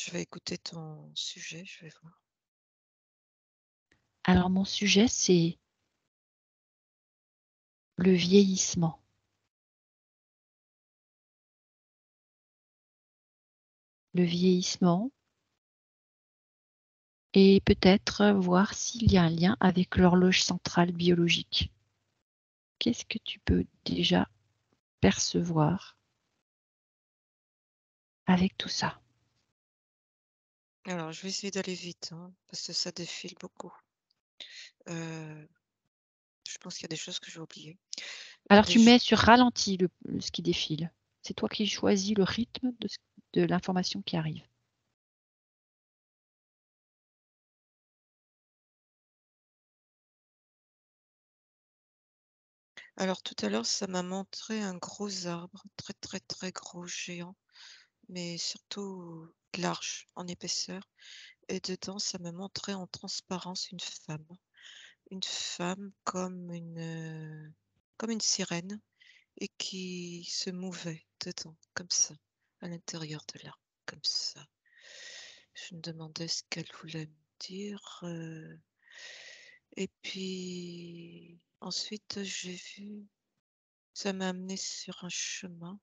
Je vais écouter ton sujet, je vais voir. Alors mon sujet, c'est le vieillissement. Le vieillissement et peut-être voir s'il y a un lien avec l'horloge centrale biologique. Qu'est-ce que tu peux déjà percevoir avec tout ça? Alors, je vais essayer d'aller vite, hein, parce que ça défile beaucoup. Heu, je pense qu'il y a des choses que j'ai oubliées. Alors tu Déj mets sur ralenti ce qui défile. C'est toi qui choisis le rythme de l'information qui arrive. alors tout à l'heure, ça m'a montré un gros arbre, très, très, très gros, géant, mais surtout large en épaisseur et dedans, ça me montrait en transparence une femme. Une femme comme une sirène et qui se mouvait dedans, comme ça, à l'intérieur de l'arbre, comme ça. Je me demandais ce qu'elle voulait me dire, et puis ensuite j'ai vu ça m'a amené sur un chemin,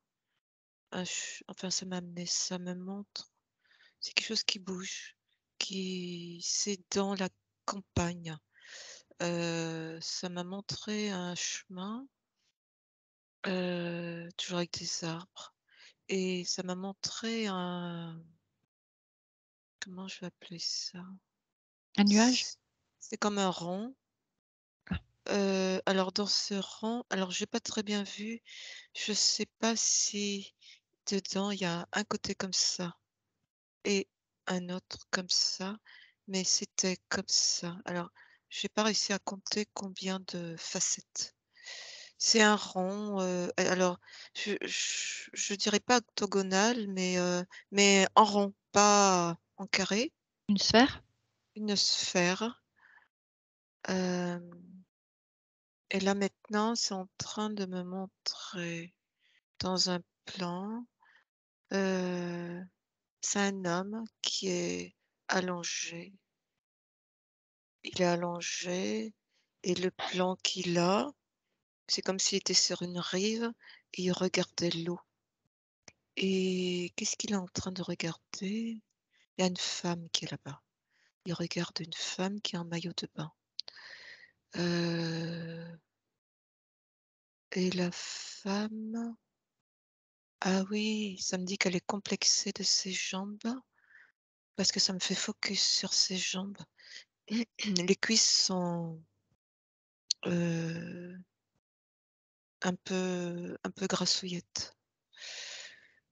enfin ça me montre c'est quelque chose qui bouge, qui c'est dans la campagne. Ça m'a montré un chemin, toujours avec des arbres et ça m'a montré un comment je vais appeler ça? Un nuage? C c'est comme un rond. Ah, Alors dans ce rang, alors j'ai pas très bien vu, je sais pas si dedans il y a un côté comme ça et un autre comme ça, mais c'était comme ça. Alors j'ai pas réussi à compter combien de facettes. C'est un rond, alors je dirais pas octogonal, mais en rond, pas en carré, une sphère? une sphère, hem et là maintenant, c'est en train de me montrer dans un plan, heu, c'est un homme qui est allongé. Il est allongé et le plan qu'il a, c'est comme s'il était sur une rive et il regardait l'eau et qu'est-ce qu'il est en train de regarder? Il y a une femme qui est là-bas. Il regarde une femme qui est en maillot de bain, heu et la femme ah oui, ça me dit qu'elle est complexée de ses jambes. Parce que ça me fait focus sur ses jambes. Les cuisses sont, heu, un peu grassouillettes.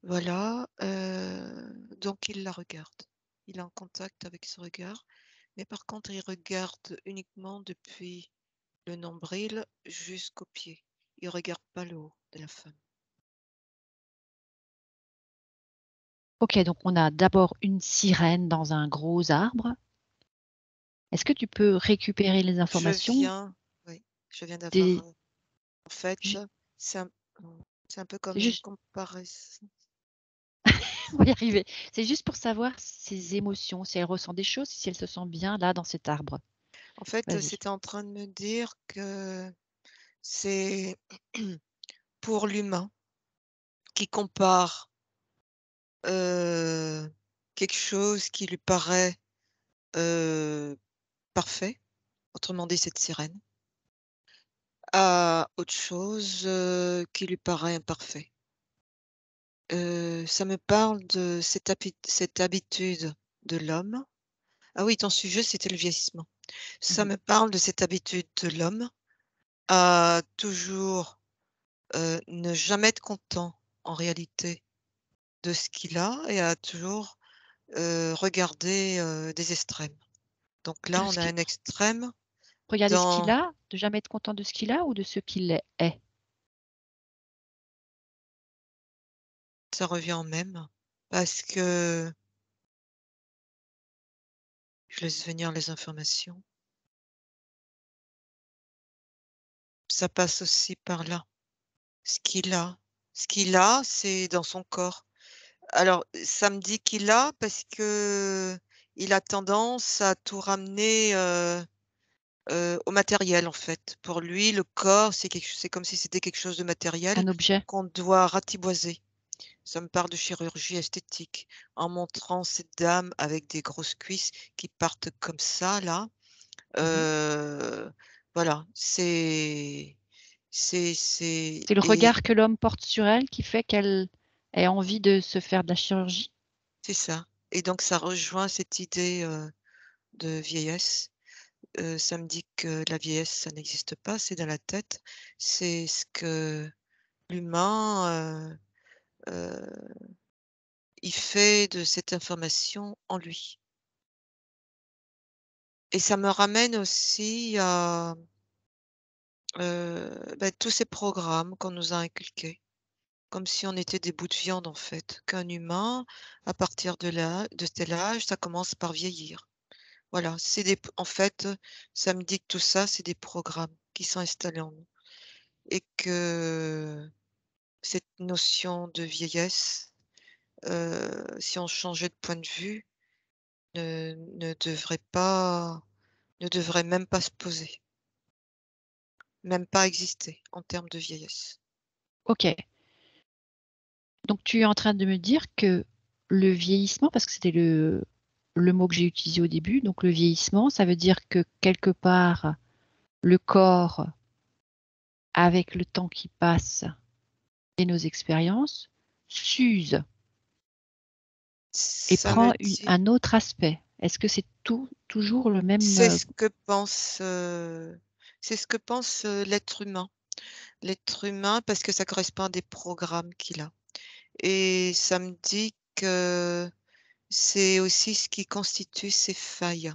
Voilà, donc il la regarde. Il est en contact avec ce regard, mais par contre, il regarde uniquement depuis le nombril jusqu'aux pieds. Il regarde pas le haut de la femme. OK, donc on a d'abord une sirène dans un gros arbre. Est-ce que tu peux récupérer les Je informations viens oui, je viens d'avoir, des en fait, ju c'est un c'est un peu c'est comme une juste comparaison. on va y arriver. C'est juste pour savoir ses émotions, si elle ressent des choses, si elle se sent bien là dans cet arbre. En fait, Vas-y. c'était en train de me dire que c'est pour l'humain qui compare, heu, quelque chose qui lui paraît, heu, parfait, autrement dit cette sirène, à autre chose, qui lui paraît imparfait. Ça me parle de cette habitude de l'homme. Ah oui, ton sujet, c'était le vieillissement. Ça Mmh. me parle de cette habitude de l'homme à toujours, ne jamais être content en réalité de ce qu'il a et à toujours, regarder, des extrêmes. Donc là, De on ce a qui un extrême Regarder ce qu'il dans a, de jamais être content de ce qu'il a ou de ce qu'il est? ça revient au même parce que je laisse venir les informations. Ça passe aussi par là. Ce qu'il a ce qu'il a, c'est dans son corps. Alors, ça me dit qu'il a parce que il a tendance à tout ramener, au matériel, en fait. Pour lui, le corps, c'est comme si c'était quelque chose de matériel Un objet? qu'on doit ratiboiser. Ça me parle de chirurgie esthétique, en montrant cette dame avec des grosses cuisses qui partent comme ça là, Mmh. heu, voilà, c'est C'est le et regard que l'homme porte sur elle qui fait qu'elle ait envie de se faire de la chirurgie? c'est ça et donc ça rejoint cette idée, de vieillesse. Ça me dit que la vieillesse, ça n'existe pas, c'est dans la tête. C'est ce que l'humain, il fait de cette information en lui et ça me ramène aussi à, tous ces programmes qu'on nous a inculqués, comme si on était des bouts de viande, en fait, qu'un humain, à partir de tel âge, ça commence par vieillir. Voilà, c'est des en fait, ça me dit que tout ça, c'est des programmes qui sont installés en nous et que cette notion de vieillesse, si on changeait de point de vue, ne devrait pas ne devrait même pas se poser, même pas exister en termes de vieillesse. OK. Donc tu es en train de me dire que le vieillissement, parce que c'était le mot que j'ai utilisé au début, donc le vieillissement, ça veut dire que quelque part, le corps, avec le temps qui passe et nos expériences, s'use et Ça me prend dit un autre aspect. Est-ce que c'est toujours le même c'est ce que pense, c'est ce que pense, l'être humain. L'être humain parce que ça correspond à des programmes qu'il a et ça me dit que c'est aussi ce qui constitue ses failles.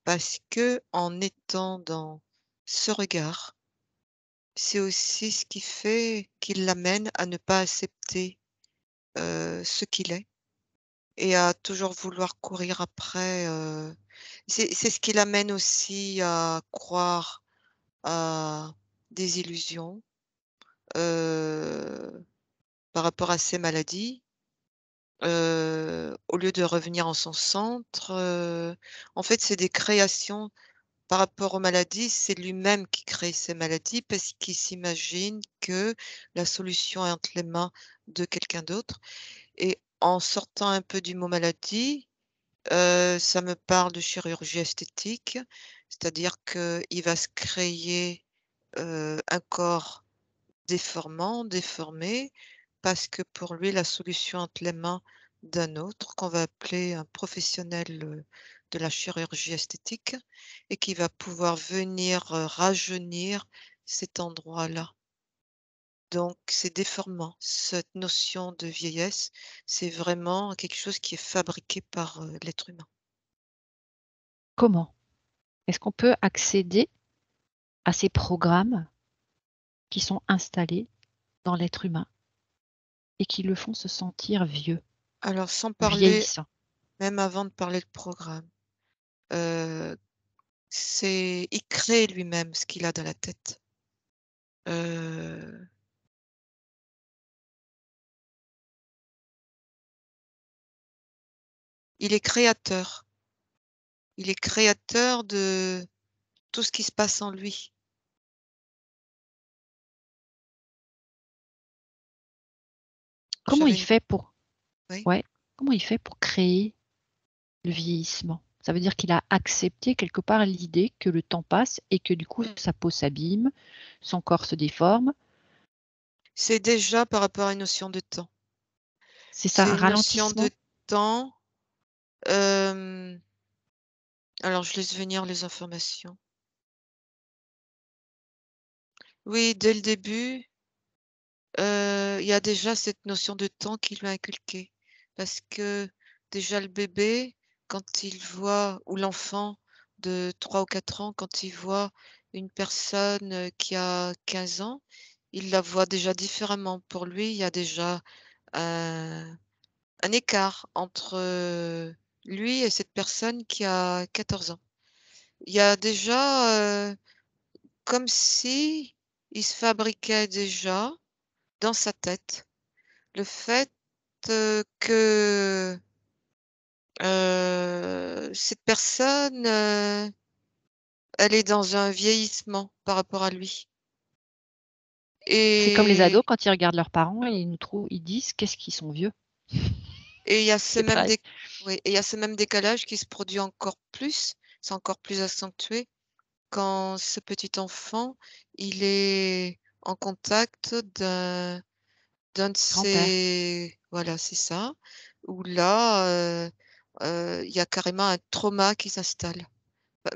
Parce que en étant dans ce regard, c'est aussi ce qui fait qu'il l'amène à ne pas accepter, ce qu'il est et à toujours vouloir courir après, c'est ce qui l'amène aussi à croire à des illusions, heu, par rapport à ses maladies, au lieu de revenir en son centre, en fait, c'est des créations. Par rapport aux maladies, c'est lui-même qui crée ces maladies parce qu'il s'imagine que la solution est entre les mains de quelqu'un d'autre et en sortant un peu du mot maladie, ça me parle de chirurgie esthétique, c'est-à-dire qu'il va se créer, un corps déformé, parce que pour lui la solution est entre les mains d'un autre qu'on va appeler un professionnel, de la chirurgie esthétique et qui va pouvoir venir, rajeunir cet endroit-là. Donc c'est déformant. Cette notion de vieillesse, c'est vraiment quelque chose qui est fabriqué par, l'être humain. comment? Est-ce qu'on peut accéder à ces programmes qui sont installés dans l'être humain et qui le font se sentir vieux Alors sans ou parler vieillissant? même avant de parler de programme, heu, c'est il crée lui-même ce qu'il a dans la tête. Heu, il est créateur. Il est créateur de tout ce qui se passe en lui. Comment J'avais il une fait pour Oui, ouais, comment il fait pour créer le vieillissement? Ça veut dire qu'il a accepté quelque part l'idée que le temps passe et que du coup sa peau s'abîme, son corps se déforme. c'est déjà par rapport à une notion de temps. C'est ça, C'est un une notion de ralentissement? temps, hem, alors je laisse venir les informations. Oui, dès le début, il y a déjà cette notion de temps qui lui est inculquée. Parce que déjà le bébé, quand il voit ou l'enfant de 3 ou 4 ans, quand il voit une personne, qui a 15 ans, il la voit déjà différemment. Pour lui, il y a déjà un un écart entre, lui et cette personne qui a 14 ans. Il y a déjà, comme si il se fabriquait déjà dans sa tête le fait que cette personne, elle est dans un vieillissement par rapport à lui. C'est comme les Et ados quand ils regardent leurs parents et ils disent: «Qu'est-ce qu'ils sont vieux». et il y a ce C'est même pareil. déc oui, et il y a ce même décalage qui se produit encore plus, c'est encore plus accentué quand ce petit enfant, il est en contact d'un de Grand-père. ses voilà, c'est ça, où là, il y a carrément un trauma qui s'installe.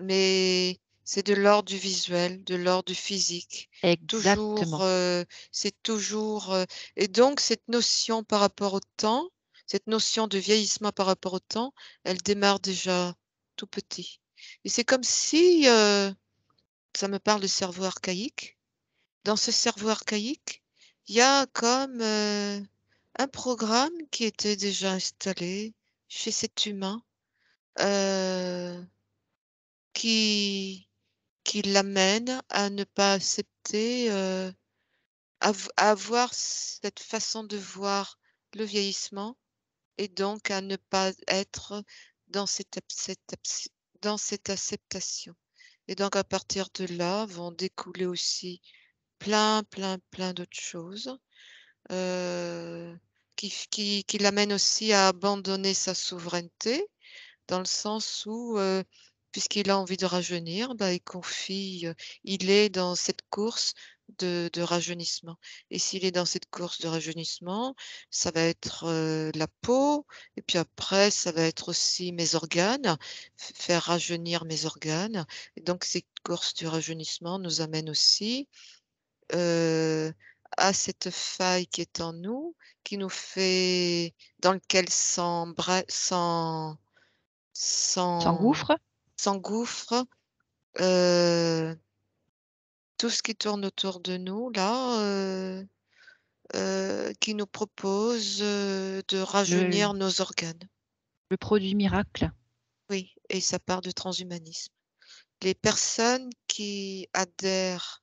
Mais c'est de l'ordre du visuel, de l'ordre du physique. Toujours, Exactement. c'est toujours, et donc cette notion par rapport au temps, cette notion de vieillissement par rapport au temps, elle démarre déjà tout petit. Et c'est comme si, ça me parle de cerveau archaïque. Dans ce cerveau archaïque, il y a comme, un programme qui était déjà installé chez cet humain, heu, qui qui l'amène à ne pas accepter, à avoir cette façon de voir le vieillissement et donc à ne pas être dans dans cette acceptation. Et donc à partir de là vont découler aussi plein, plein, plein d'autres choses, qui l'amènent aussi à abandonner sa souveraineté. Dans le sens où, puisqu'il a envie de rajeunir, bah, il est dans cette course de rajeunissement, et s'il est dans cette course de rajeunissement, ça va être, la peau, et puis après ça va être aussi mes organes, faire rajeunir mes organes, et donc cette course du rajeunissement nous amène aussi, heu, à cette faille qui est en nous, qui nous fait dans lequel s'en S'engouffre. s'engouffre, heu, tout ce qui tourne autour de nous là, qui nous propose, de le rajeunir nos organes. le produit miracle. Oui, et ça part du transhumanisme. Les personnes qui adhèrent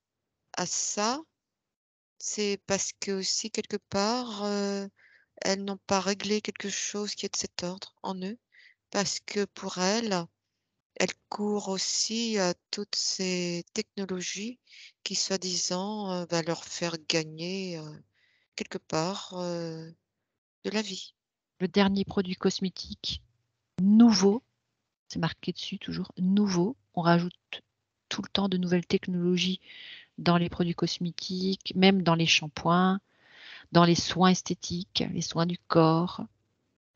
à ça, c'est parce que aussi quelque part, elles n'ont pas réglé quelque chose qui est de cet ordre en eux, parce que pour elles, elle court aussi à toutes ces technologies qui soi-disant, va leur faire gagner, quelque part, de la vie. Le dernier produit cosmétique nouveau, c'est marqué dessus toujours: «Nouveau». On rajoute tout le temps de nouvelles technologies dans les produits cosmétiques, même dans les shampoings, dans les soins esthétiques, les soins du corps.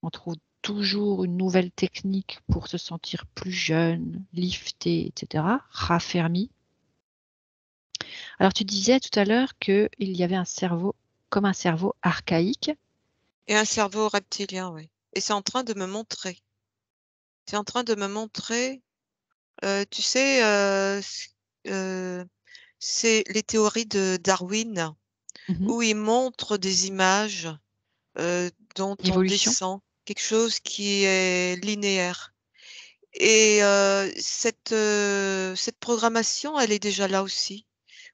On trouve toujours une nouvelle technique pour se sentir plus jeune, lifté, et cetera, raffermi. Alors tu disais tout à l'heure qu'il y avait un cerveau comme un cerveau archaïque. Et un cerveau reptilien, oui, et c'est en train de me montrer. C'est en train de me montrer, tu sais, heu, c'est les théories de Darwin Mmh. où il montre des images, dont on L'évolution. descend, quelque chose qui est linéaire. Et cette programmation, elle est déjà là aussi,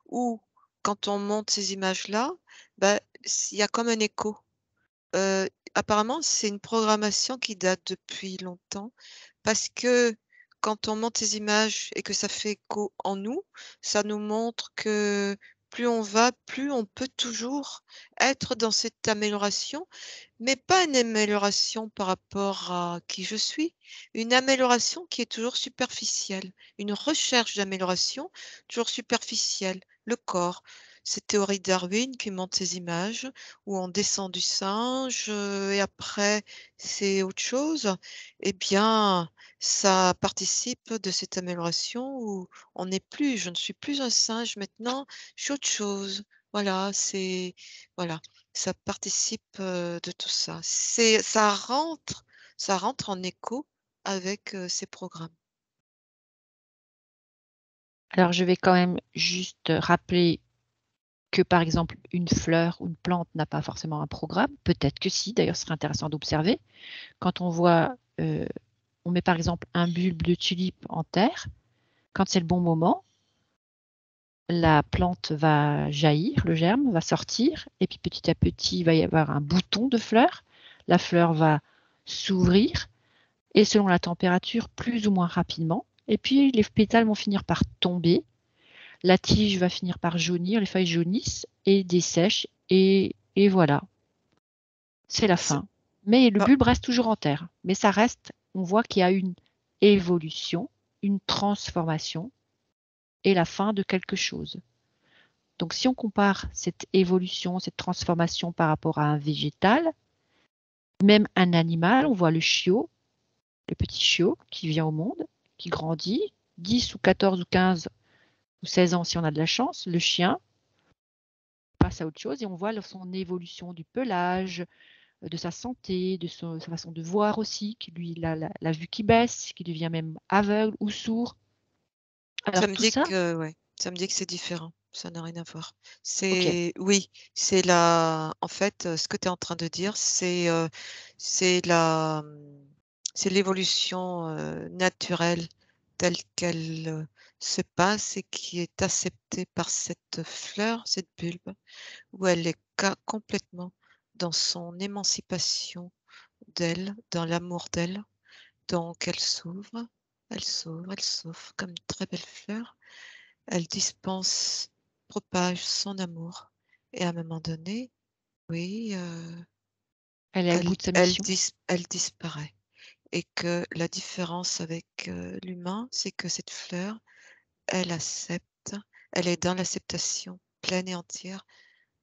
où quand on monte ces images-là, bah, il y a comme un écho. Apparemment, c'est une programmation qui date depuis longtemps, parce que quand on monte ces images et que ça fait écho en nous, ça nous montre que plus on va, plus on peut toujours être dans cette amélioration, mais pas une amélioration par rapport à qui je suis, une amélioration qui est toujours superficielle, une recherche d'amélioration toujours superficielle. Le corps, cette théorie de Darwin qui montre ces images où on descend du singe, et après c'est autre chose, eh bien, ça participe de cette amélioration où on n'est plus je ne suis plus un singe maintenant, je suis autre chose. Voilà, c'est voilà. Ça participe, de tout ça. Ça rentre en écho avec, ces programmes. Alors je vais quand même juste rappeler que, par exemple, une fleur ou une plante n'a pas forcément un programme. Peut-être que si, d'ailleurs, ce serait intéressant d'observer. Quand on voit, on met par exemple un bulbe de tulipe en terre, quand c'est le bon moment, la plante va jaillir, le germe va sortir et puis petit à petit, il va y avoir un bouton de fleur. la fleur va s'ouvrir et selon la température, plus ou moins rapidement. Et puis les pétales vont finir par tomber, la tige va finir par jaunir, les feuilles jaunissent et dessèchent et voilà. C'est la fin. Mais le Bah, bulbe reste toujours en terre. Mais ça reste, on voit qu'il y a une évolution, une transformation et la fin de quelque chose. Donc si on compare cette évolution, cette transformation par rapport à un végétal, même un animal, on voit le chiot, le petit chiot qui vient au monde, qui grandit, 10 ou 14 ou 15 ou 16 ans si on a de la chance, le chien passe à autre chose et on voit son évolution du pelage, de sa santé, de sa façon de voir aussi, qui lui, la vue qui baisse, qui devient même aveugle ou sourd. ça Alors me tout dit ça, que ouais, ça me dit que c'est différent. Ça n'a rien à voir. ok, Oui, c'est la en fait, ce que tu es en train de dire, c'est la, c'est l'évolution, naturelle telle qu'elle, se passe et qui est acceptée par cette fleur, cette bulbe, où elle est complètement dans son émancipation d'elle, dans l'amour d'elle. Donc elle s'ouvre, elle s'offre comme une très belle fleur. Elle dispense, propage son amour et à un moment donné, oui, elle est au bout de sa mission. elle disparaît et que la différence avec, l'humain, c'est que cette fleur, elle accepte, elle est dans l'acceptation pleine et entière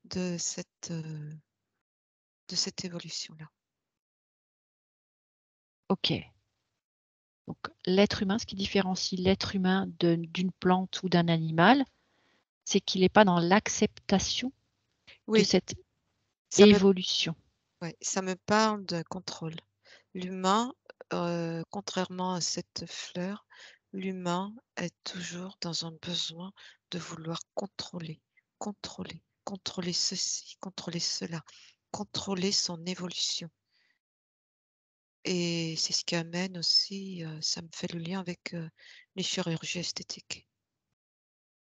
de cette évolution-là. Ok. Donc l'être humain, ce qui différencie l'être humain d'une plante ou d'un animal, c'est qu'il n'est pas dans l'acceptation de Oui, cette ça me évolution. ouais, ça me parle de contrôle. L'humain, contrairement à cette fleur, l'humain est toujours dans un besoin de vouloir contrôler, contrôler, contrôler ceci, contrôler cela, contrôler son évolution et c'est ce qui amène aussi, ça me fait le lien avec, les chirurgies esthétiques.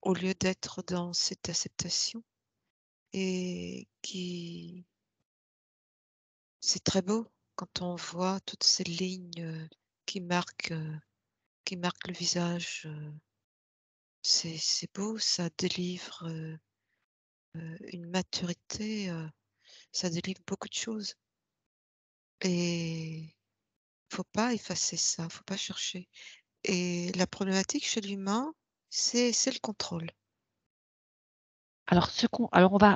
Au lieu d'être dans cette acceptation et qui c'est très beau quand on voit toutes ces lignes, qui marquent le visage, c'est beau, ça délivre, une maturité, ça délivre beaucoup de choses et faut pas effacer ça, faut pas chercher et la problématique chez l'humain, c'est le contrôle. Alors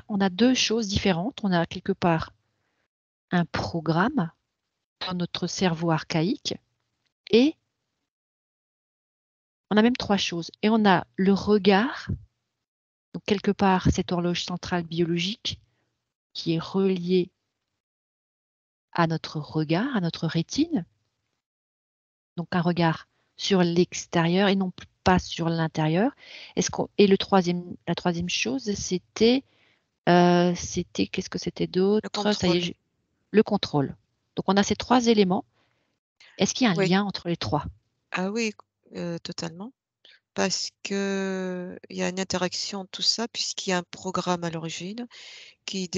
on a deux choses différentes. On a quelque part un programme dans notre cerveau archaïque et on a même trois choses. Et on a le regard, donc quelque part cette horloge centrale biologique qui est reliée à notre regard, à notre rétine. Donc un regard sur l'extérieur et non pas sur l'intérieur. Et la troisième chose, qu'est-ce que c'était Le d'autre? Ça y contrôle, est, le contrôle. Donc on a ces trois éléments. Est-ce qu'il y a un oui. lien entre les trois? Ah oui, totalement. Parce qu'il y a une interaction, tout ça, puisqu'il y a un programme à l'origine qui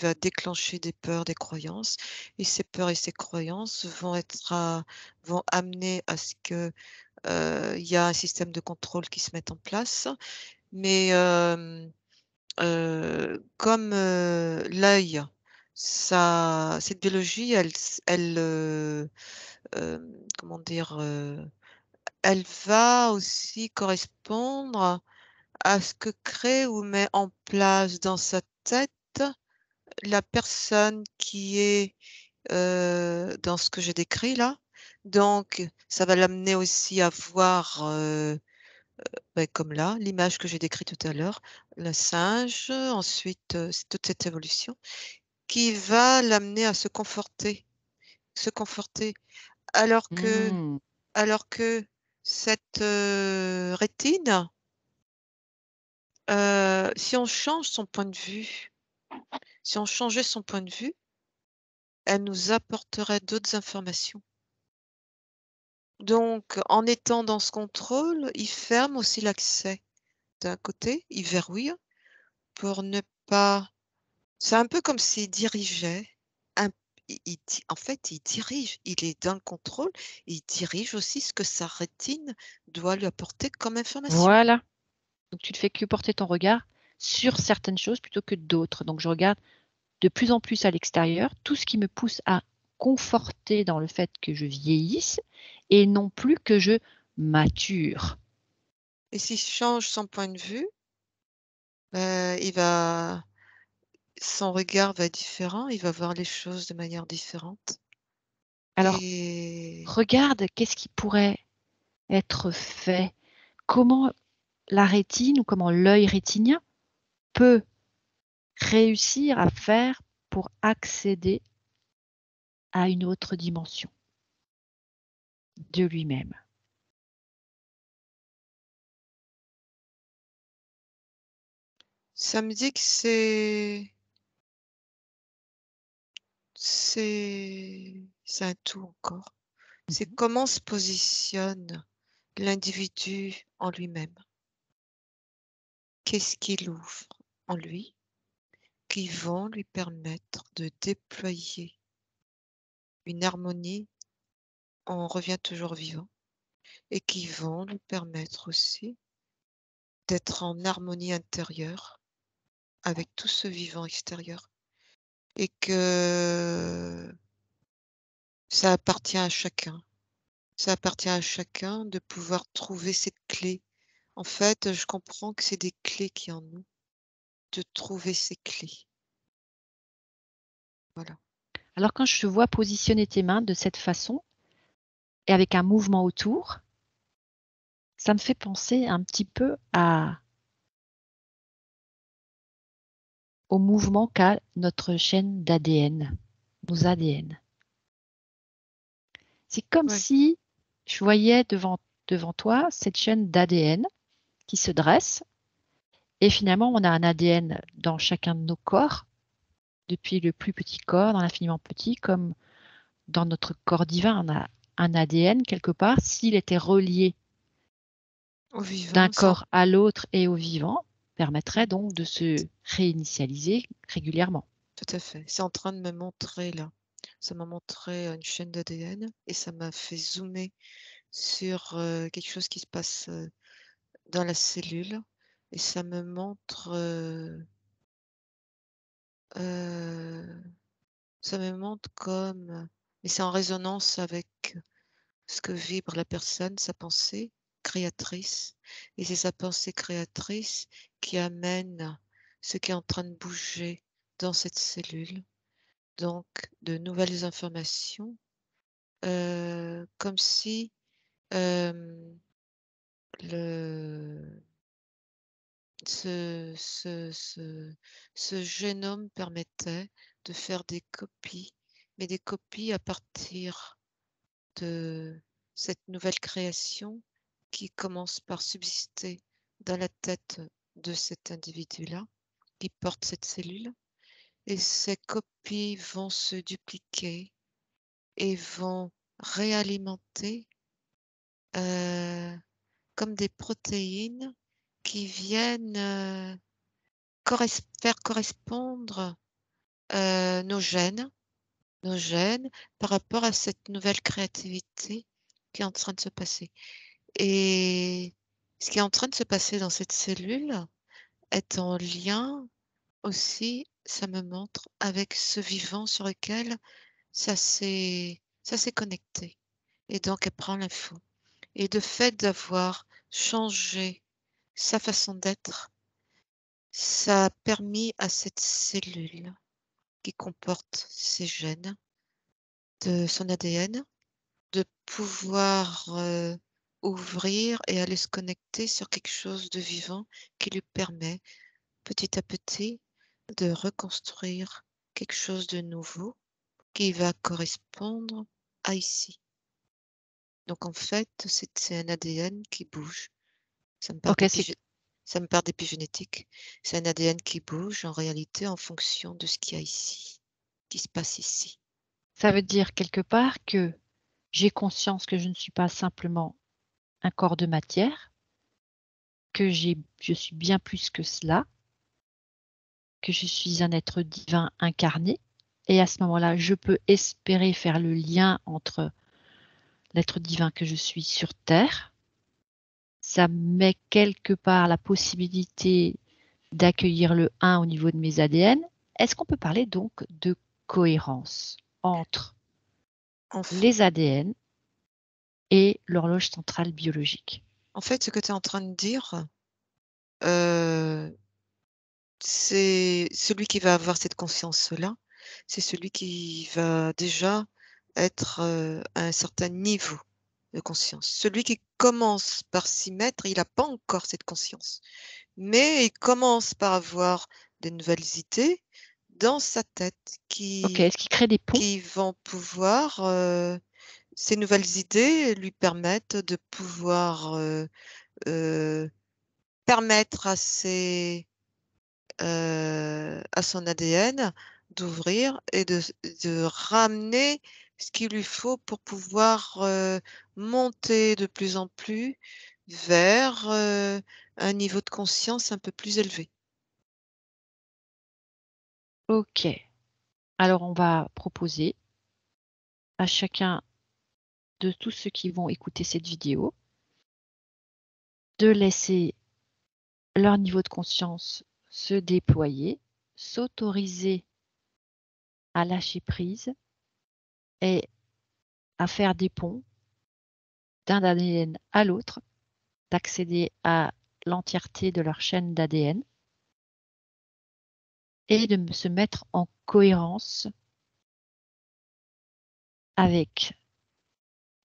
va déclencher des peurs, des croyances et ces peurs et ces croyances vont amener à ce que, il y a un système de contrôle qui se mette en place. Mais, comme, l'œil, ça cette biologie, comment dire? Elle va aussi correspondre à ce que crée ou met en place dans sa tête la personne qui est, dans ce que j'ai décrit là. Donc ça va l'amener aussi à voir, comme là, l'image que j'ai décrite tout à l'heure, le singe, ensuite, c'est toute cette évolution qui va l'amener à se conforter alors que Mmh. alors que cette, rétine, si on change son point de vue, si on changeait son point de vue, elle nous apporterait d'autres informations. Donc en étant dans ce contrôle, il ferme aussi l'accès. D'un côté, il verrouille pour ne pas c'est un peu comme s'il dirigeait, en fait, il dirige, il est dans le contrôle, il dirige aussi ce que sa rétine doit lui apporter comme information. Voilà. Donc tu ne fais que porter ton regard sur certaines choses plutôt que d'autres. Donc je regarde de plus en plus à l'extérieur, tout ce qui me pousse à conforter dans le fait que je vieillisse et non plus que je mature. Et s'il change son point de vue, il va son regard va être différent, il va voir les choses de manière différente Alors et regarde qu'est-ce qui pourrait être fait, comment la rétine ou comment l'œil rétinien peut réussir à faire pour accéder à une autre dimension de lui-même. ça me dit que c'est un tout encore. C'est Mmh. comment se positionne l'individu en lui-même. Qu'est-ce qu'il ouvre en lui qui vont lui permettre de déployer une harmonie, on revient toujours vivant, et qui vont lui permettre aussi d'être en harmonie intérieure avec tout ce vivant extérieur et que ça appartient à chacun. Ça appartient à chacun de pouvoir trouver cette clé. En fait, je comprends que c'est des clés qui en nous, de trouver ces clés. Voilà. Alors quand je vois positionner tes mains de cette façon et avec un mouvement autour, ça me fait penser un petit peu à au mouvement qu'a notre chaîne d'ADN, nos ADN. C'est comme Ouais. si je voyais devant toi cette chaîne d'ADN qui se dresse et finalement on a un ADN dans chacun de nos corps, depuis le plus petit corps dans l'infiniment petit, comme dans notre corps divin, on a un ADN quelque part. S'il était relié Au d'un vivant, sans. corps à l'autre et au vivant, permettrait Mmh. donc de se réinitialiser régulièrement. Tout à fait. C'est en train de me montrer là. Ça m'a montré, une chaîne d'ADN et ça m'a fait zoomer sur, quelque chose qui se passe, dans la cellule et ça me montre, heu, ça me montre comme, et c'est en résonance avec ce que vibre la personne, sa pensée créatrice et c'est sa pensée créatrice qui amène ce qui est en train de bouger dans cette cellule, donc de nouvelles informations, comme si, hem, le ce génome permettait de faire des copies, mais des copies à partir de cette nouvelle création qui commence par subsister dans la tête de cet individu-là, qui porte cette cellule et ces copies vont se dupliquer et vont réalimenter, heu, comme des protéines qui viennent, faire correspondre, nos gènes par rapport à cette nouvelle créativité qui est en train de se passer. Et ce qui est en train de se passer dans cette cellule est en lien aussi, ça me montre, avec ce vivant sur lequel ça s'est connecté et donc elle prend l'info et de fait d'avoir changé sa façon d'être, ça a permis à cette cellule qui comporte ces gènes de son ADN de pouvoir, ouvrir et aller se connecter sur quelque chose de vivant qui lui permet, petit à petit, de reconstruire quelque chose de nouveau qui va correspondre à ici. Donc en fait, c'est un ADN qui bouge. Ça me parle OK, c'est ça me parle d'épigénétique. C'est un ADN qui bouge en réalité en fonction de ce qu'il y a ici, qui se passe ici. ça veut dire quelque part que j'ai conscience que je ne suis pas simplement un corps de matière, que je suis bien plus que cela, que je suis un être divin incarné Et à ce moment-là, je peux espérer faire le lien entre l'être divin que je suis sur Terre. Ça met quelque part la possibilité d'accueillir le 1 au niveau de mes ADN. Est-ce qu'on peut parler donc de cohérence entre les ADN et l'horloge centrale biologique? En fait, ce que tu es en train de dire, c'est celui qui va avoir cette conscience-là, c'est celui qui va déjà être, à un certain niveau de conscience. Celui qui commence par s'y mettre, il n'a pas encore cette conscience, mais il commence par avoir des nouvelles idées dans sa tête OK, est-ce qu'il crée des ponts? qui vont pouvoir, ces nouvelles idées lui permettent de pouvoir, permettre à son ADN d'ouvrir et de ramener ce qu'il lui faut pour pouvoir, monter de plus en plus vers, un niveau de conscience un peu plus élevé. OK. Alors on va proposer à chacun de tous ceux qui vont écouter cette vidéo de laisser leur niveau de conscience se déployer, s'autoriser à lâcher prise et à faire des ponts d'un ADN à l'autre, d'accéder à l'entièreté de leur chaîne d'ADN et de se mettre en cohérence avec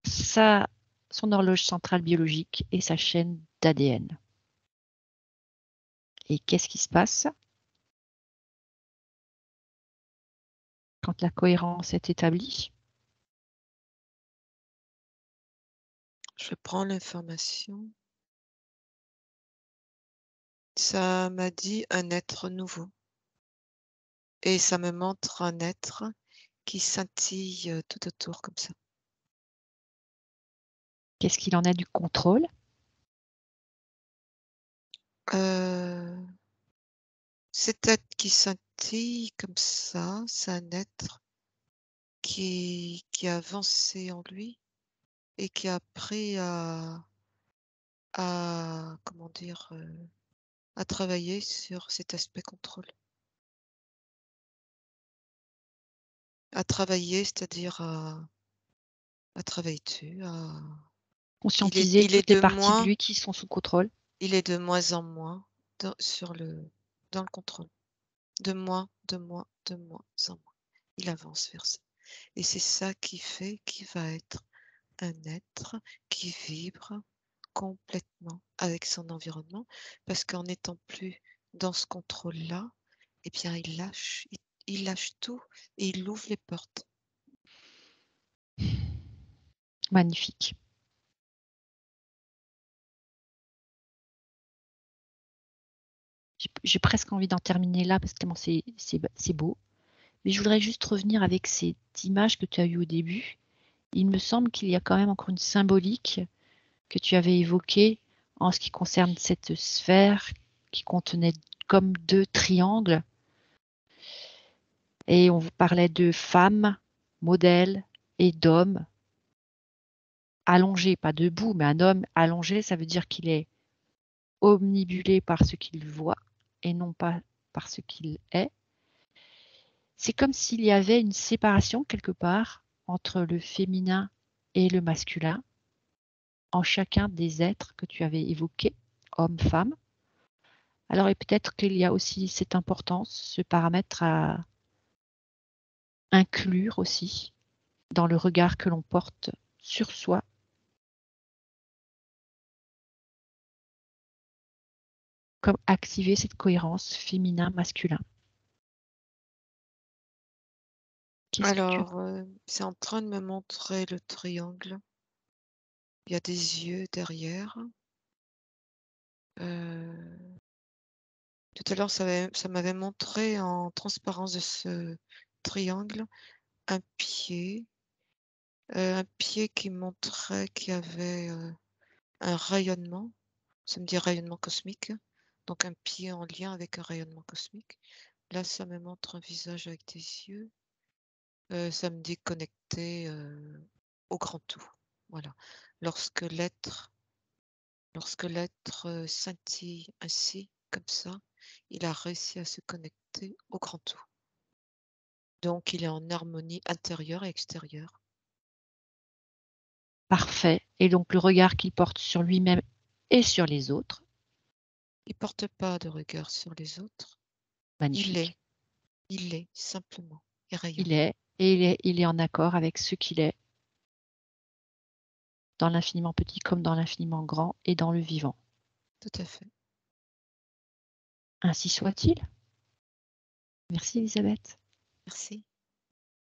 son horloge centrale biologique et sa chaîne d'ADN. Et qu'est-ce qui se passe quand la cohérence est établie? Je prends l'information. Ça m'a dit un être nouveau et ça me montre un être qui scintille, tout autour comme ça. Qu'est-ce qu'il en est du contrôle? Heu, Cet être qui scintille comme ça, c'est un être qui a avancé en lui et qui a appris à comment dire? À travailler sur cet aspect contrôle. À travailler, c'est-à-dire à travailler dessus, à Conscientiser il est toutes les de parties de moins lui qui sont sous contrôle? il est de moins en moins dans le contrôle. De moins en moins. Il avance vers ça et c'est ça qui fait qu'il va être un être qui vibre complètement avec son environnement parce qu'en n'étant plus dans ce contrôle-là, eh bien, il lâche tout et il ouvre les portes. Magnifique. J'ai presque envie d'en terminer là parce que tellement c'est beau. Mais je voudrais juste revenir avec cette image que tu as eue au début. Il me semble qu'il y a quand même encore une symbolique que tu avais évoquée en ce qui concerne cette sphère qui contenait comme 2 triangles et on vous parlait de femmes, modèles et d'hommes allongés, pas debout, mais un homme allongé, ça veut dire qu'il est omnibulé par ce qu'il voit et non pas par ce qu'il est. C'est comme s'il y avait une séparation quelque part entre le féminin et le masculin en chacun des êtres que tu avais évoqués, homme, femme. Alors et peut-être qu'il y a aussi cette importance, ce paramètre à inclure aussi dans le regard que l'on porte sur soi, comme activer cette cohérence féminin-masculin. Qu'est-ce que tu Alors, c'est en train de me montrer le triangle. Il y a des yeux derrière. Heu, Tout à l'heure, ça m'avait montré en transparence de ce triangle un pied qui montrait qu'il y avait, un rayonnement. Ça me dit rayonnement cosmique, donc un pied en lien avec un rayonnement cosmique. Là, ça me montre un visage avec des yeux. Ça me dit connecté au grand tout. Voilà. Lorsque l'être scintille ainsi, comme ça, il a réussi à se connecter au grand tout. Donc il est en harmonie intérieure et extérieure. Parfait. Et donc le regard qu'il porte sur lui-même et sur les autres. Il porte pas de regard sur les autres. Magnifique. Il est simplement et rayonne. Il est, et il est en accord avec ce qu'il est, dans l'infiniment petit comme dans l'infiniment grand et dans le vivant. Tout à fait. Ainsi soit-il. Merci Elisabeth. Merci.